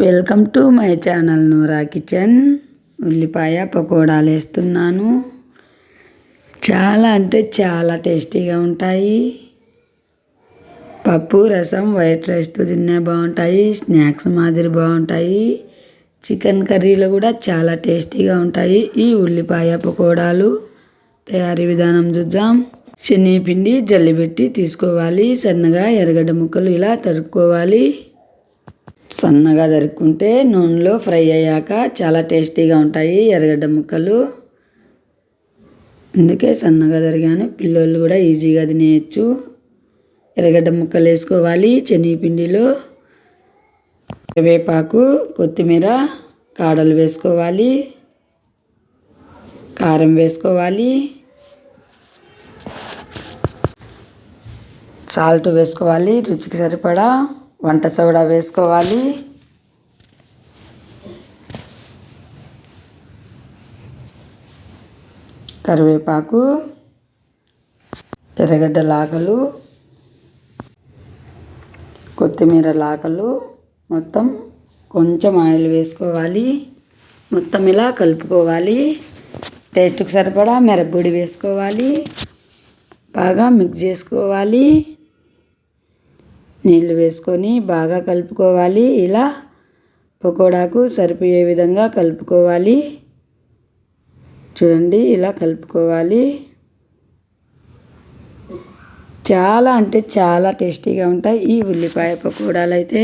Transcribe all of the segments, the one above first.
Welcome to my channel Noora kitchen. ఉల్లిపాయ పకోడాలు వేస్తున్నాను. చాలా అంటే చాలా టేస్టీగా ఉంటాయి. పప్పు రసం వైట్ రైస్తో తిన్నా బాగుంటాయి. స్నాక్స్ మాదిరి బాగుంటాయి. చికెన్ కర్రీలో కూడా చాలా టేస్టీగా ఉంటాయి ఈ ఉల్లిపాయ పకోడాలు. తయారీ విధానం చూద్దాం. శనగపిండి జల్లిబెట్టి తీసుకోవాలి. సన్నగా ఎర్రగడ్డ ముక్కలు ఇలా తరుక్కోవాలి. సన్నగా తరుక్కుంటే నూనెలో ఫ్రై అయ్యాక చాలా టేస్టీగా ఉంటాయి ఎర్రగడ్డ ముక్కలు. అందుకే సన్నగా తరిగాను, పిల్లలు కూడా ఈజీగా తినేయచ్చు. ఎర్రగడ్డ ముక్కలు వేసుకోవాలి. శనగపిండిలో కరివేపాకు, కొత్తిమీర కాడలు వేసుకోవాలి. కారం వేసుకోవాలి. సాల్ట్ వేసుకోవాలి. రుచికి సరిపడా వంట సోడా వేసుకోవాలి. కరివేపాకు, ఎర్రగడ్డ లాకలు, కొత్తిమీర లాకలు మొత్తం కొంచెం ఆయిల్ వేసుకోవాలి. మొత్తం ఇలా కలుపుకోవాలి. టేస్ట్కి సరిపడా మిరప్పొడి వేసుకోవాలి. బాగా మిక్స్ చేసుకోవాలి. నీళ్ళు వేసుకొని బాగా కలుపుకోవాలి. ఇలా పకోడాకు సరిపోయే విధంగా కలుపుకోవాలి. చూడండి, ఇలా కలుపుకోవాలి. చాలా అంటే చాలా టేస్టీగా ఉంటాయి ఈ ఉల్లిపాయ పకోడాలు అయితే.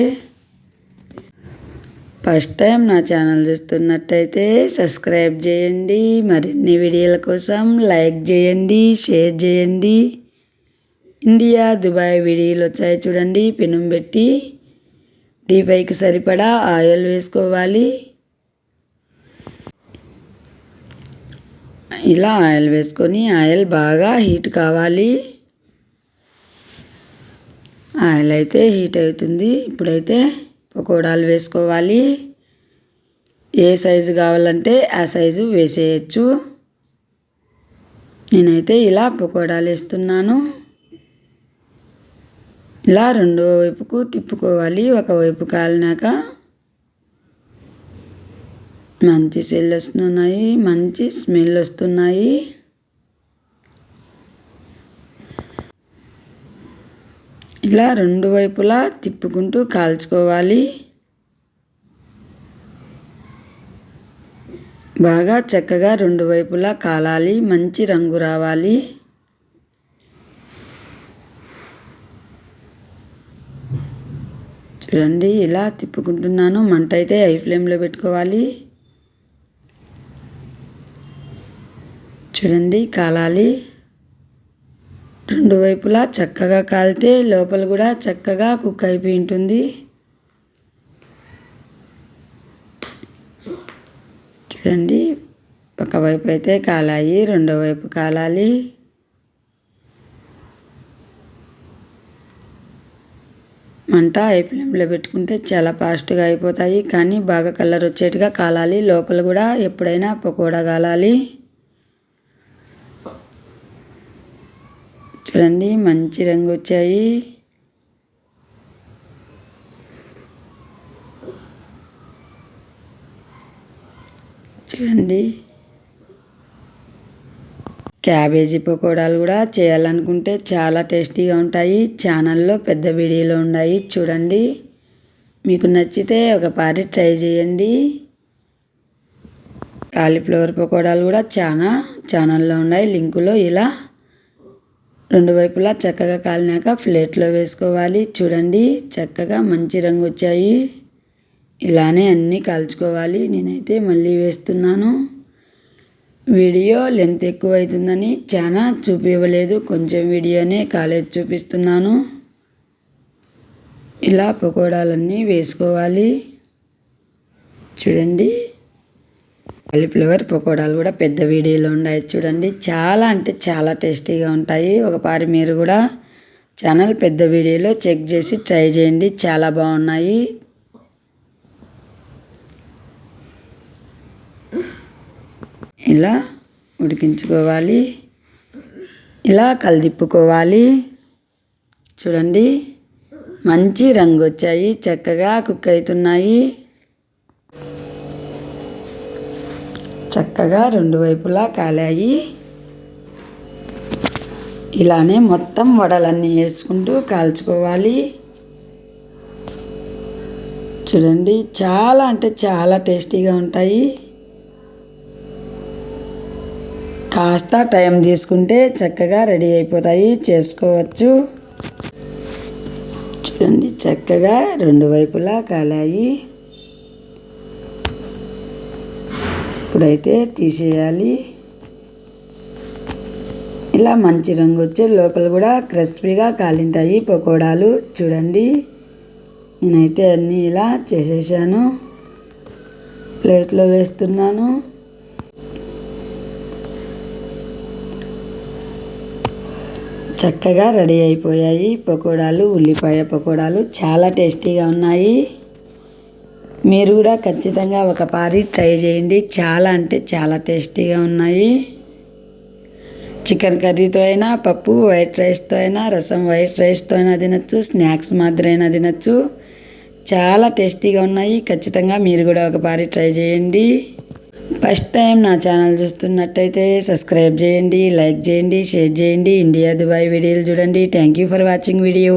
ఫస్ట్ టైం నా ఛానల్ చూస్తున్నట్టయితే సబ్స్క్రైబ్ చేయండి. మరిన్ని వీడియోల కోసం లైక్ చేయండి, షేర్ చేయండి. ఇండియా దుబాయ్ వీడియోలు వచ్చాయి చూడండి. పెనం పెట్టి డీపైకి సరిపడా ఆయిల్ వేసుకోవాలి. ఇలా ఆయిల్ వేసుకొని ఆయిల్ బాగా హీట్ కావాలి. ఆయిల్ అయితే హీట్ అవుతుంది. ఇప్పుడైతే పకోడాలు వేసుకోవాలి. ఏ సైజు కావాలంటే ఆ సైజు వేసేయచ్చు. నేనైతే ఇలా పకోడాలు వేస్తున్నాను. ఇలా రెండో వైపుకు తిప్పుకోవాలి. ఒకవైపు కాలినాక మంచి సెల్ వస్తున్నాయి, మంచి స్మెల్ వస్తున్నాయి. ఇలా రెండు వైపులా తిప్పుకుంటూ కాల్చుకోవాలి. బాగా చక్కగా రెండు వైపులా కాలాలి. మంచి రంగు రావాలి. చూడండి, ఇలా తిప్పుకుంటున్నాను. మంట అయితే హై ఫ్లేమ్లో పెట్టుకోవాలి. చూడండి, కాలాలి. రెండు వైపులా చక్కగా కాలితే లోపల కూడా చక్కగా కుక్ అయిపోయి ఉంటుంది. చూడండి, ఒకవైపు అయితే కాలాయి, రెండో వైపు కాలాలి. మంట హై ఫ్లేమ్లో పెట్టుకుంటే చాలా ఫాస్ట్గా అయిపోతాయి. కానీ బాగా కలర్ వచ్చేట్టుగా కాలాలి. లోపల కూడా ఎప్పుడైనా పకోడా కాలాలి. చూడండి, మంచి రంగు వచ్చాయి. చూడండి, క్యాబేజీ పకోడాలు కూడా చేయాలనుకుంటే చాలా టేస్టీగా ఉంటాయి. ఛానల్లో పెద్ద వీడియోలు ఉన్నాయి చూడండి. మీకు నచ్చితే ఒకసారి ట్రై చేయండి. కాలీఫ్లవర్ పకోడాలు కూడా ఛానల్లో ఉన్నాయి లింకులో. ఇలా రెండు వైపులా చక్కగా కాలినాక ప్లేట్లో వేసుకోవాలి. చూడండి, చక్కగా మంచి రంగు వచ్చాయి. ఇలానే అన్నీ కాల్చుకోవాలి. నేనైతే మళ్ళీ వేస్తున్నాను. వీడియో లెంత్ ఎక్కువ అవుతుందని చాలా చూపించలేదు, కొంచెం వీడియోనే కాలేజ్ చూపిస్తున్నాను. ఇలా పకోడాలన్నీ వేసుకోవాలి. చూడండి, కాలీఫ్లవర్ పకోడాలు కూడా పెద్ద వీడియోలో ఉన్నాయి చూడండి. చాలా అంటే చాలా టేస్టీగా ఉంటాయి. ఒకసారి మీరు కూడా ఛానల్ పెద్ద వీడియోలో చెక్ చేసి ట్రై చేయండి. చాలా బాగున్నాయి. ఇలా ఉడికించుకోవాలి. ఇలా కలిదిప్పుకోవాలి. చూడండి, మంచి రంగు వచ్చాయి, చక్కగా కుక్ అవుతున్నాయి. చక్కగా రెండు వైపులా కాలాయి. ఇలానే మొత్తం వడలన్నీ వేసుకుంటూ కాల్చుకోవాలి. చూడండి, చాలా అంటే చాలా టేస్టీగా ఉంటాయి. కాస్త టైం తీసుకుంటే చక్కగా రెడీ అయిపోతాయి, చేసుకోవచ్చు. చూడండి, చక్కగా రెండు వైపులా కాలాయి. ఇప్పుడైతే తీసేయాలి. ఇలా మంచి రంగు వచ్చే లోపల కూడా క్రిస్పీగా కాలింటాయి పకోడాలు. చూడండి, నేనైతే అన్నీ ఇలా చేసేసాను. ప్లేట్లో వేస్తున్నాను. చక్కగా రెడీ అయిపోయాయి పకోడాలు, ఉల్లిపాయ పకోడాలు. చాలా టేస్టీగా ఉన్నాయి. మీరు కూడా ఖచ్చితంగా ఒకసారి ట్రై చేయండి. చాలా అంటే చాలా టేస్టీగా ఉన్నాయి. చికెన్ కర్రీతో అయినా, పప్పు వైట్ రైస్తో అయినా, రసం వైట్ రైస్తో అయినా తినచ్చు, స్నాక్స్ మాదిరి అయినా తినచ్చు. చాలా టేస్టీగా ఉన్నాయి. ఖచ్చితంగా మీరు కూడా ఒకసారి ట్రై చేయండి. ఫస్ట్ టైం నా ఛానల్ చూస్తున్నట్టయితే సబ్స్క్రైబ్ చేయండి, లైక్ చేయండి, షేర్ చేయండి. ఇండియా దుబాయ్ వీడియోలు చూడండి. Thank you for watching video.